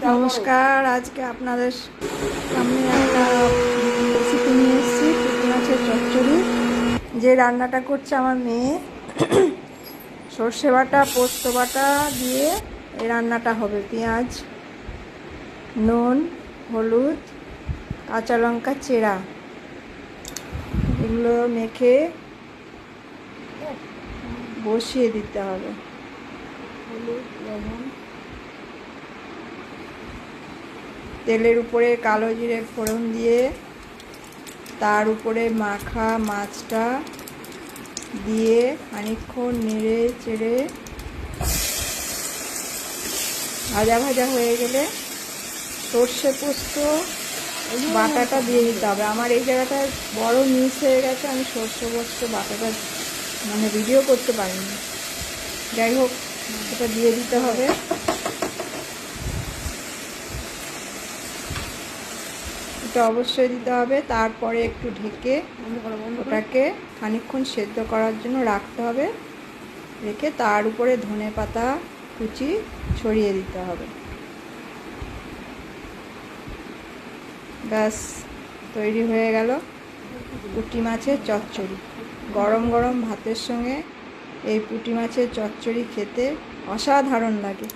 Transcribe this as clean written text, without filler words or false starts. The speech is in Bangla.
নমস্কার, আজকে আপনাদের সামনে একটা রেসিপি নিয়ে এসেছি, পুঁটি মাছের চচ্চড়ি। যে রান্নাটা করছে আমার মেয়ে, সর্ষে বাটা পোস্ত বাটা দিয়ে এই রান্নাটা হবে। পেঁয়াজ, নুন, হলুদ, কাঁচা লঙ্কা চেরা এগুলো মেখে বসিয়ে দিতে হবে। হলুদ, লবণ, তেলের উপরে কালো জিরে ফোড়ন দিয়ে তার উপরে মাখা মাছটা দিয়ে খানিকক্ষণ নেড়ে চেড়ে ভাজা ভাজা হয়ে গেলে সর্ষে পোস্ত বাটাটা দিয়ে দিতে হবে। আমার এই জায়গাটা বড় মিস হয়ে গেছে, আমি সর্ষে পোস্ত বাটাটা ভিডিও করতে পারিনি। যাই হোক, এটা দিয়ে দিতে হবে। এটা অবশ্যই দিতে হবে। তারপরে একটু ঢেকে ওটাকে খানিকক্ষণ সেদ্ধ করার জন্য রাখতে হবে। রেখে তার উপরে ধনেপাতা কুচি ছড়িয়ে দিতে হবে। ব্যাস, তৈরি হয়ে গেল পুঁটি মাছের চচ্চড়ি। গরম গরম ভাতের সঙ্গে এই পুঁটি মাছের চচ্চড়ি খেতে অসাধারণ লাগে।